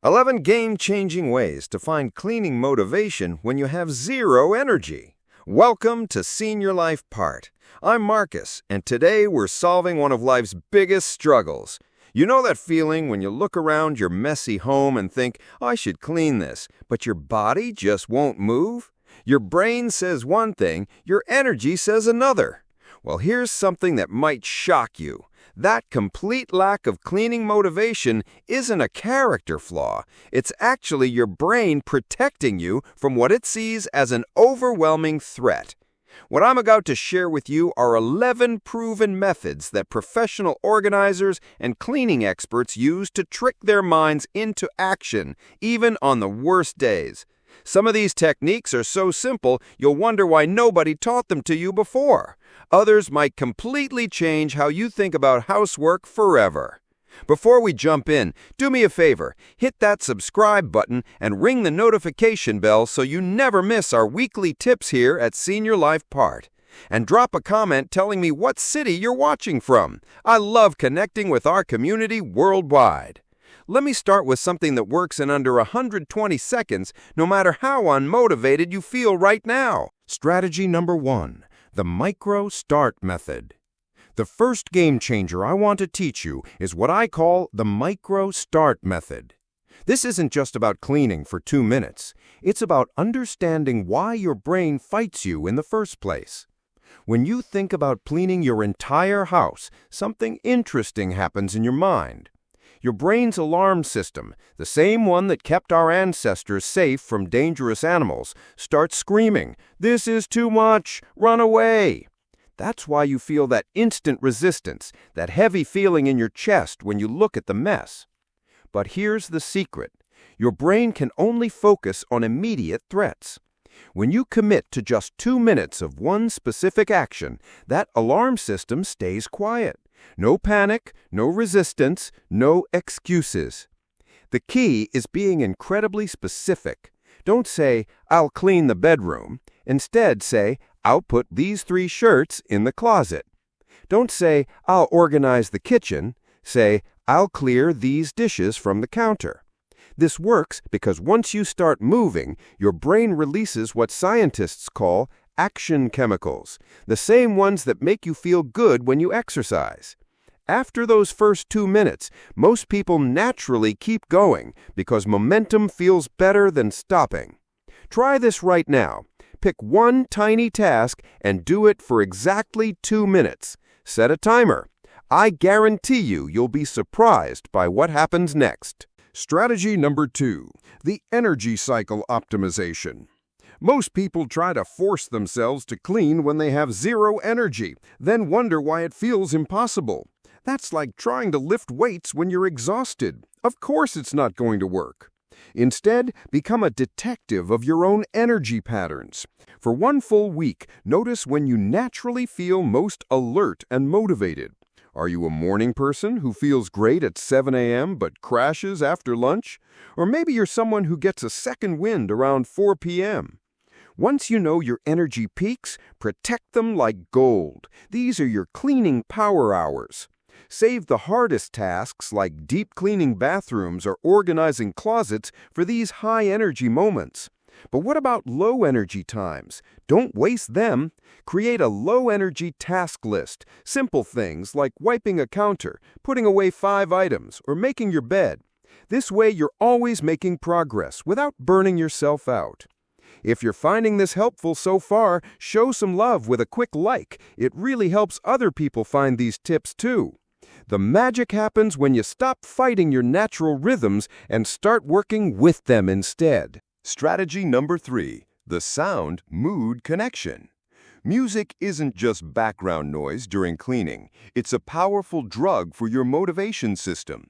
11 game-changing ways to find cleaning motivation when you have zero energy. Welcome to Senior Life Part. I'm Marcus, and today we're solving one of life's biggest struggles. You know that feeling when you look around your messy home and think, I should clean this, but your body just won't move? Your brain says one thing, your energy says another. Well, here's something that might shock you. That complete lack of cleaning motivation isn't a character flaw. It's actually your brain protecting you from what it sees as an overwhelming threat. What I'm about to share with you are 11 proven methods that professional organizers and cleaning experts use to trick their minds into action, even on the worst days. Some of these techniques are so simple, you'll wonder why nobody taught them to you before. Others might completely change how you think about housework forever. Before we jump in, do me a favor, hit that subscribe button and ring the notification bell so you never miss our weekly tips here at Senior Life Part. And drop a comment telling me what city you're watching from. I love connecting with our community worldwide. Let me start with something that works in under 120 seconds, no matter how unmotivated you feel right now. Strategy number 1, the micro start method. The first game changer I want to teach you is what I call the micro start method. This isn't just about cleaning for 2 minutes. It's about understanding why your brain fights you in the first place. When you think about cleaning your entire house, something interesting happens in your mind. Your brain's alarm system, the same one that kept our ancestors safe from dangerous animals, starts screaming, "This is too much! Run away!" That's why you feel that instant resistance, that heavy feeling in your chest when you look at the mess. But here's the secret. Your brain can only focus on immediate threats. When you commit to just 2 minutes of one specific action, that alarm system stays quiet. No panic, no resistance, no excuses. The key is being incredibly specific. Don't say, I'll clean the bedroom. Instead, say, I'll put these 3 shirts in the closet. Don't say, I'll organize the kitchen. Say, I'll clear these dishes from the counter. This works because once you start moving, your brain releases what scientists call action chemicals, the same ones that make you feel good when you exercise. After those first 2 minutes, most people naturally keep going because momentum feels better than stopping. Try this right now. Pick one tiny task and do it for exactly 2 minutes. Set a timer. I guarantee you'll be surprised by what happens next. Strategy number 2, the energy cycle optimization. Most people try to force themselves to clean when they have zero energy, then wonder why it feels impossible. That's like trying to lift weights when you're exhausted. Of course it's not going to work. Instead, become a detective of your own energy patterns. For 1 full week, notice when you naturally feel most alert and motivated. Are you a morning person who feels great at 7 a.m. but crashes after lunch? Or maybe you're someone who gets a second wind around 4 p.m. Once you know your energy peaks, protect them like gold. These are your cleaning power hours. Save the hardest tasks like deep cleaning bathrooms or organizing closets for these high-energy moments. But what about low-energy times? Don't waste them. Create a low-energy task list. Simple things like wiping a counter, putting away 5 items, or making your bed. This way you're always making progress without burning yourself out. If you're finding this helpful so far, show some love with a quick like. It really helps other people find these tips too. The magic happens when you stop fighting your natural rhythms and start working with them instead. Strategy number 3, the sound-mood connection. Music isn't just background noise during cleaning. It's a powerful drug for your motivation system.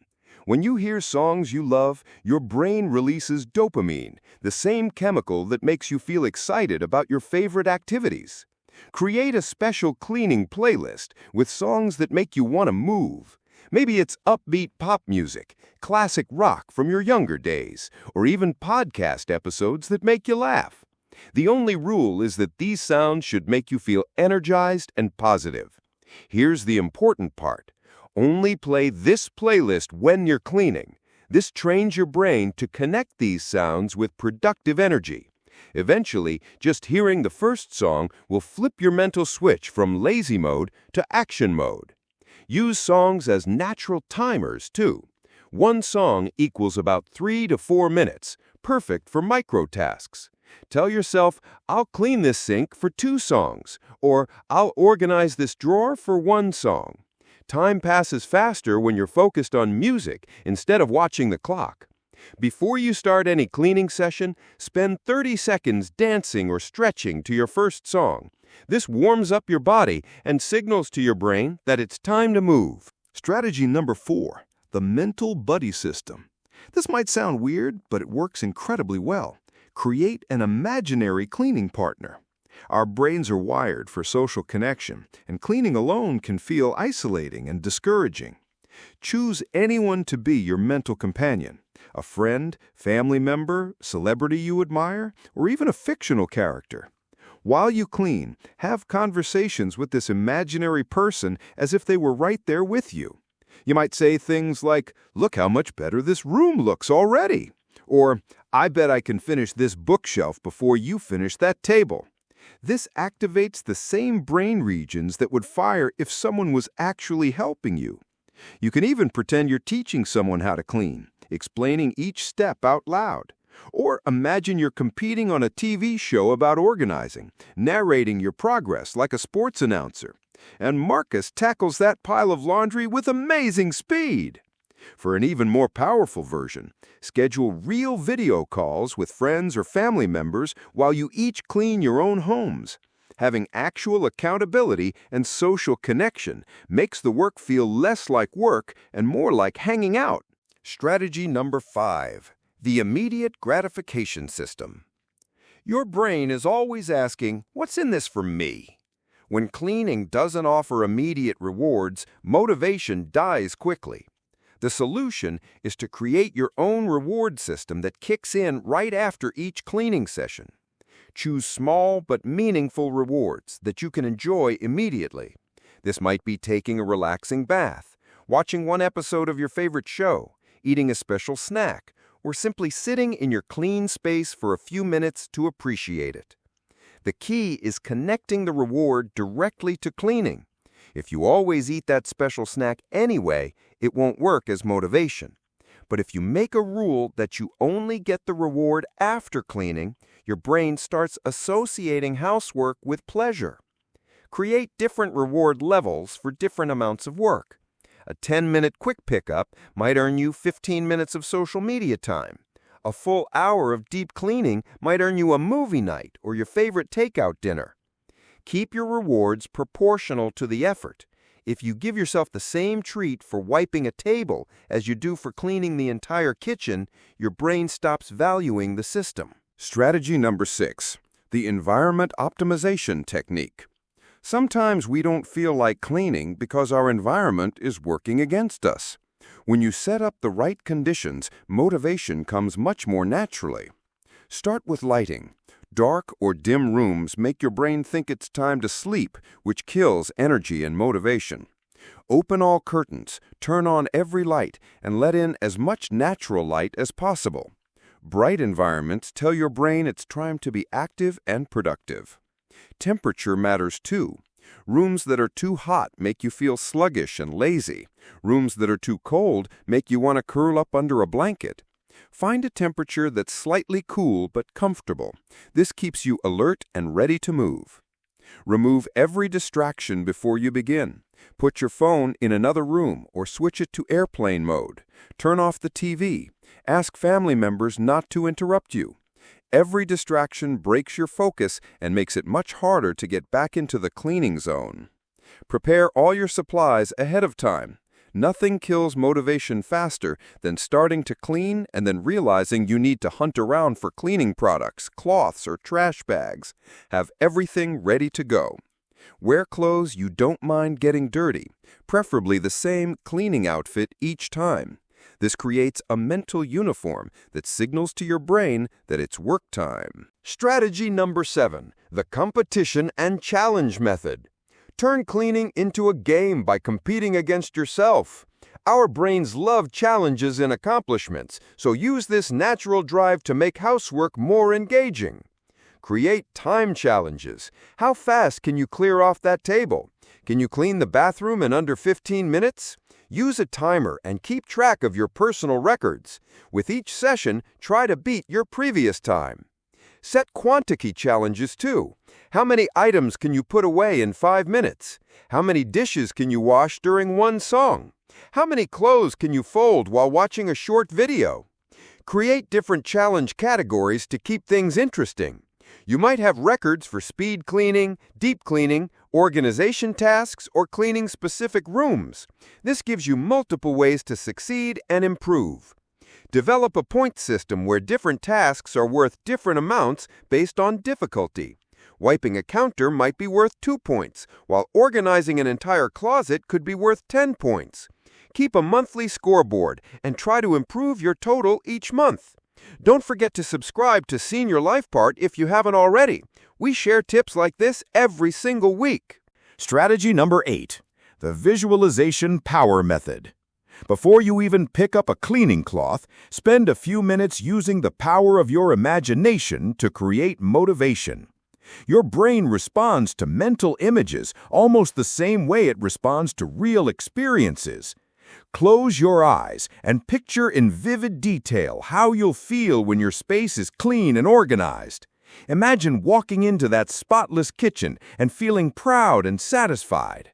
When you hear songs you love, your brain releases dopamine, the same chemical that makes you feel excited about your favorite activities. Create a special cleaning playlist with songs that make you want to move. Maybe it's upbeat pop music, classic rock from your younger days, or even podcast episodes that make you laugh. The only rule is that these sounds should make you feel energized and positive. Here's the important part. Only play this playlist when you're cleaning. This trains your brain to connect these sounds with productive energy. Eventually, just hearing the first song will flip your mental switch from lazy mode to action mode. Use songs as natural timers, too. One song equals about 3 to 4 minutes, perfect for micro tasks. Tell yourself, I'll clean this sink for 2 songs, or I'll organize this drawer for 1 song. Time passes faster when you're focused on music instead of watching the clock. Before you start any cleaning session, spend 30 seconds dancing or stretching to your first song. This warms up your body and signals to your brain that it's time to move. Strategy number 4, the mental buddy system. This might sound weird, but it works incredibly well. Create an imaginary cleaning partner. Our brains are wired for social connection, and cleaning alone can feel isolating and discouraging. Choose anyone to be your mental companion. A friend, family member, celebrity you admire, or even a fictional character. While you clean, have conversations with this imaginary person as if they were right there with you. You might say things like, "Look how much better this room looks already," or "I bet I can finish this bookshelf before you finish that table." This activates the same brain regions that would fire if someone was actually helping you. You can even pretend you're teaching someone how to clean, explaining each step out loud. Or imagine you're competing on a TV show about organizing, narrating your progress like a sports announcer. And Marcus tackles that pile of laundry with amazing speed. For an even more powerful version, schedule real video calls with friends or family members while you each clean your own homes. Having actual accountability and social connection makes the work feel less like work and more like hanging out. Strategy number 5, the immediate gratification system. Your brain is always asking, what's in this for me? When cleaning doesn't offer immediate rewards, motivation dies quickly. The solution is to create your own reward system that kicks in right after each cleaning session. Choose small but meaningful rewards that you can enjoy immediately. This might be taking a relaxing bath, watching one episode of your favorite show, eating a special snack, or simply sitting in your clean space for a few minutes to appreciate it. The key is connecting the reward directly to cleaning. If you always eat that special snack anyway, it won't work as motivation. But if you make a rule that you only get the reward after cleaning, your brain starts associating housework with pleasure. Create different reward levels for different amounts of work. A 10-minute quick pickup might earn you 15 minutes of social media time. A full hour of deep cleaning might earn you a movie night or your favorite takeout dinner. Keep your rewards proportional to the effort. If you give yourself the same treat for wiping a table as you do for cleaning the entire kitchen, your brain stops valuing the system. Strategy number 6, the environment optimization technique. Sometimes we don't feel like cleaning because our environment is working against us. When you set up the right conditions, motivation comes much more naturally. Start with lighting. Dark or dim rooms make your brain think it's time to sleep, which kills energy and motivation. Open all curtains, turn on every light, and let in as much natural light as possible. Bright environments tell your brain it's time to be active and productive. Temperature matters too. Rooms that are too hot make you feel sluggish and lazy. Rooms that are too cold make you want to curl up under a blanket. Find a temperature that's slightly cool but comfortable. This keeps you alert and ready to move. Remove every distraction before you begin. Put your phone in another room or switch it to airplane mode. Turn off the TV. Ask family members not to interrupt you. Every distraction breaks your focus and makes it much harder to get back into the cleaning zone. Prepare all your supplies ahead of time. Nothing kills motivation faster than starting to clean and then realizing you need to hunt around for cleaning products, cloths, or trash bags. Have everything ready to go. Wear clothes you don't mind getting dirty, preferably the same cleaning outfit each time. This creates a mental uniform that signals to your brain that it's work time. Strategy number 7, the competition and challenge method. Turn cleaning into a game by competing against yourself. Our brains love challenges and accomplishments, so use this natural drive to make housework more engaging. Create time challenges. How fast can you clear off that table? Can you clean the bathroom in under 15 minutes? Use a timer and keep track of your personal records. With each session, try to beat your previous time. Set quantity challenges too. How many items can you put away in 5 minutes? How many dishes can you wash during one song? How many clothes can you fold while watching a short video? Create different challenge categories to keep things interesting. You might have records for speed cleaning, deep cleaning, organization tasks, or cleaning specific rooms. This gives you multiple ways to succeed and improve. Develop a point system where different tasks are worth different amounts based on difficulty. Wiping a counter might be worth 2 points, while organizing an entire closet could be worth 10 points. Keep a monthly scoreboard and try to improve your total each month. Don't forget to subscribe to Senior Life Part if you haven't already. We share tips like this every single week. Strategy number 8, the visualization power method. Before you even pick up a cleaning cloth, spend a few minutes using the power of your imagination to create motivation. Your brain responds to mental images almost the same way it responds to real experiences. Close your eyes and picture in vivid detail how you'll feel when your space is clean and organized. Imagine walking into that spotless kitchen and feeling proud and satisfied.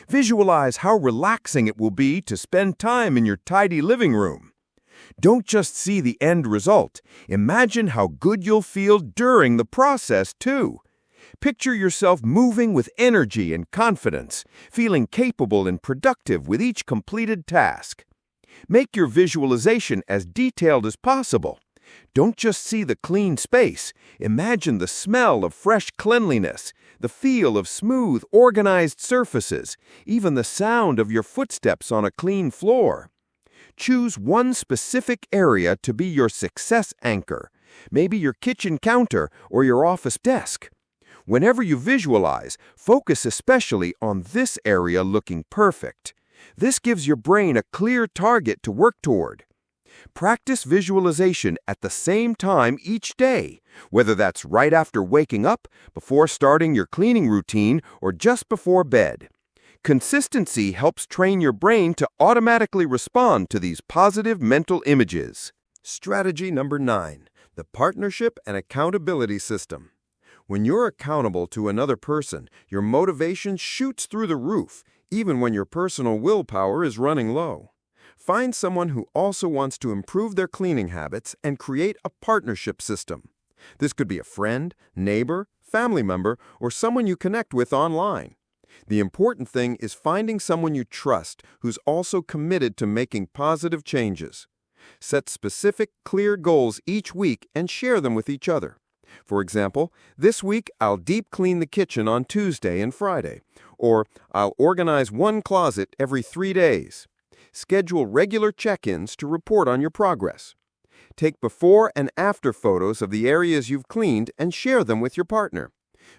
Visualize how relaxing it will be to spend time in your tidy living room. Don't just see the end result. Imagine how good you'll feel during the process, too. Picture yourself moving with energy and confidence, feeling capable and productive with each completed task. Make your visualization as detailed as possible. Don't just see the clean space. Imagine the smell of fresh cleanliness, the feel of smooth, organized surfaces, even the sound of your footsteps on a clean floor. Choose one specific area to be your success anchor, maybe your kitchen counter or your office desk. Whenever you visualize, focus especially on this area looking perfect. This gives your brain a clear target to work toward. Practice visualization at the same time each day, whether that's right after waking up, before starting your cleaning routine, or just before bed. Consistency helps train your brain to automatically respond to these positive mental images. Strategy number 9, the partnership and accountability system. When you're accountable to another person, your motivation shoots through the roof, even when your personal willpower is running low. Find someone who also wants to improve their cleaning habits and create a partnership system. This could be a friend, neighbor, family member, or someone you connect with online. The important thing is finding someone you trust who's also committed to making positive changes. Set specific, clear goals each week and share them with each other. For example, this week I'll deep clean the kitchen on Tuesday and Friday, or I'll organize one closet every 3 days. Schedule regular check-ins to report on your progress. Take before and after photos of the areas you've cleaned and share them with your partner.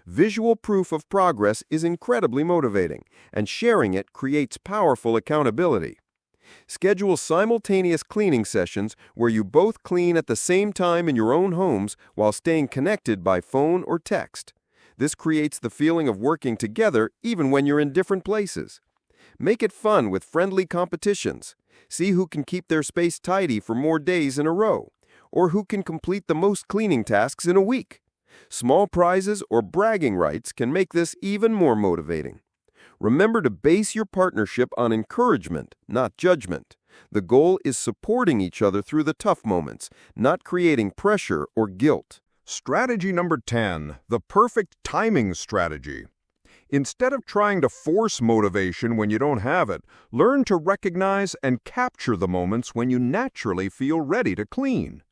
Visual proof of progress is incredibly motivating, and sharing it creates powerful accountability. Schedule simultaneous cleaning sessions where you both clean at the same time in your own homes while staying connected by phone or text. This creates the feeling of working together even when you're in different places. Make it fun with friendly competitions. See who can keep their space tidy for more days in a row, or who can complete the most cleaning tasks in a week. Small prizes or bragging rights can make this even more motivating. Remember to base your partnership on encouragement, not judgment. The goal is supporting each other through the tough moments, not creating pressure or guilt. Strategy number 10, the perfect timing strategy. Instead of trying to force motivation when you don't have it, learn to recognize and capture the moments when you naturally feel ready to clean.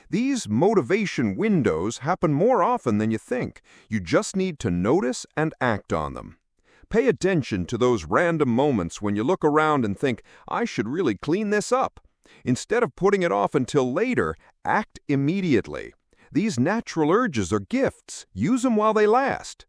These motivation windows happen more often than you think. You just need to notice and act on them. Pay attention to those random moments when you look around and think, I should really clean this up. Instead of putting it off until later, act immediately. These natural urges are gifts. Use them while they last.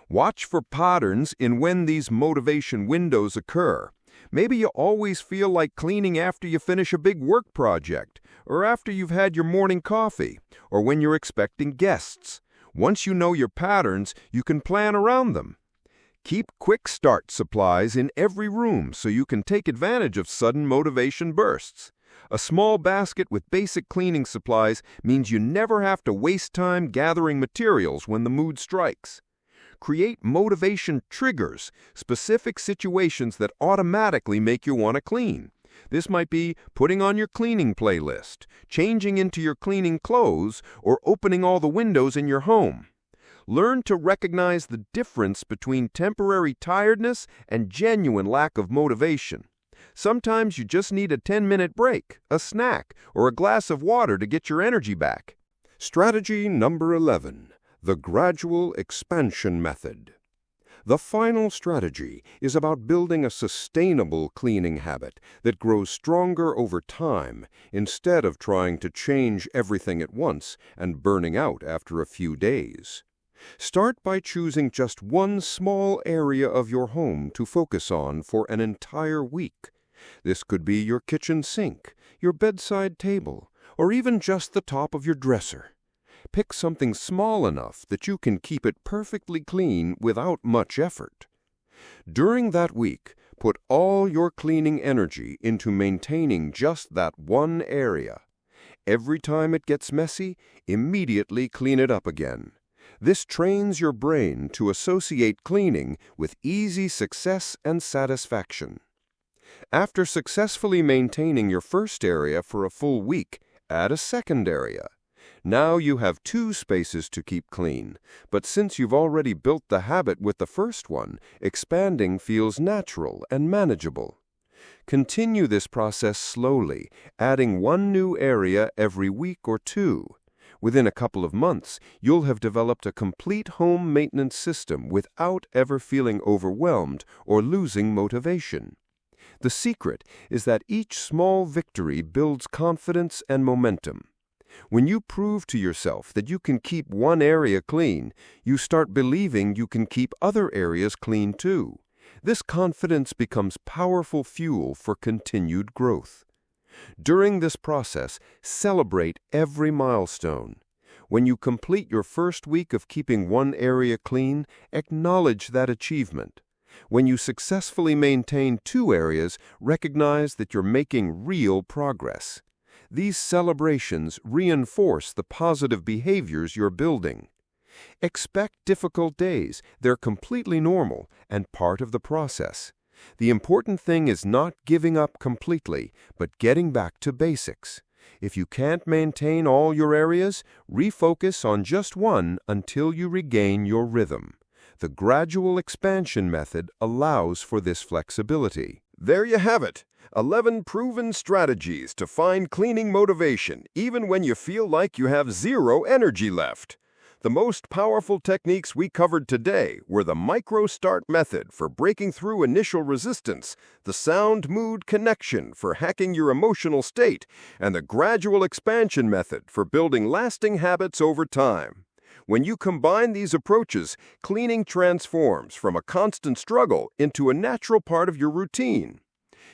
Watch for patterns in when these motivation windows occur. Maybe you always feel like cleaning after you finish a big work project, or after you've had your morning coffee, or when you're expecting guests. Once you know your patterns, you can plan around them. Keep quick start supplies in every room so you can take advantage of sudden motivation bursts. A small basket with basic cleaning supplies means you never have to waste time gathering materials when the mood strikes. Create motivation triggers, specific situations that automatically make you want to clean. This might be putting on your cleaning playlist, changing into your cleaning clothes, or opening all the windows in your home. Learn to recognize the difference between temporary tiredness and genuine lack of motivation. Sometimes you just need a 10-minute break, a snack, or a glass of water to get your energy back. Strategy number 11. The gradual expansion method. The final strategy is about building a sustainable cleaning habit that grows stronger over time instead of trying to change everything at once and burning out after a few days. Start by choosing just one small area of your home to focus on for an entire week. This could be your kitchen sink, your bedside table, or even just the top of your dresser. Pick something small enough that you can keep it perfectly clean without much effort. During that week, put all your cleaning energy into maintaining just that one area. Every time it gets messy, immediately clean it up again. This trains your brain to associate cleaning with easy success and satisfaction. After successfully maintaining your first area for a full week, add a second area. Now you have 2 spaces to keep clean, but since you've already built the habit with the first one, expanding feels natural and manageable. Continue this process slowly, adding 1 new area every week or 2. Within a couple of months, you'll have developed a complete home maintenance system without ever feeling overwhelmed or losing motivation. The secret is that each small victory builds confidence and momentum. When you prove to yourself that you can keep one area clean, you start believing you can keep other areas clean too. This confidence becomes powerful fuel for continued growth. During this process, celebrate every milestone. When you complete your first week of keeping one area clean, acknowledge that achievement. When you successfully maintain 2 areas, recognize that you're making real progress. These celebrations reinforce the positive behaviors you're building. Expect difficult days. They're completely normal and part of the process. The important thing is not giving up completely, but getting back to basics. If you can't maintain all your areas, refocus on just one until you regain your rhythm. The gradual expansion method allows for this flexibility. There you have it. 11 proven strategies to find cleaning motivation, even when you feel like you have 0 energy left. The most powerful techniques we covered today were the micro-start method for breaking through initial resistance, the sound-mood connection for hacking your emotional state, and the gradual expansion method for building lasting habits over time. When you combine these approaches, cleaning transforms from a constant struggle into a natural part of your routine.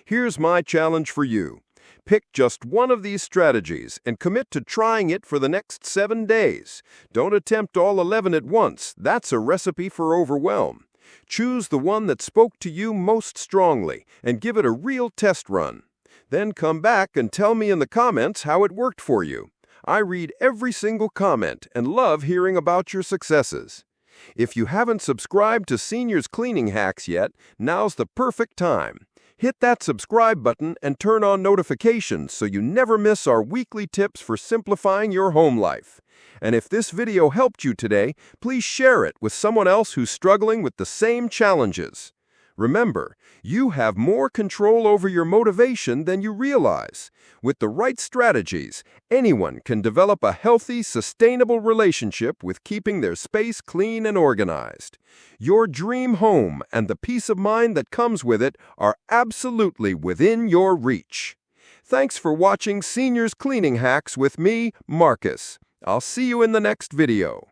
Here's my challenge for you. Pick just one of these strategies and commit to trying it for the next 7 days. Don't attempt all 11 at once. That's a recipe for overwhelm. Choose the one that spoke to you most strongly and give it a real test run. Then come back and tell me in the comments how it worked for you. I read every single comment and love hearing about your successes. If you haven't subscribed to Seniors Cleaning Hacks yet, now's the perfect time. Hit that subscribe button and turn on notifications so you never miss our weekly tips for simplifying your home life. And if this video helped you today, please share it with someone else who's struggling with the same challenges. Remember, you have more control over your motivation than you realize. With the right strategies, anyone can develop a healthy, sustainable relationship with keeping their space clean and organized. Your dream home and the peace of mind that comes with it are absolutely within your reach. Thanks for watching Seniors Cleaning Hacks with me, Marcus. I'll see you in the next video.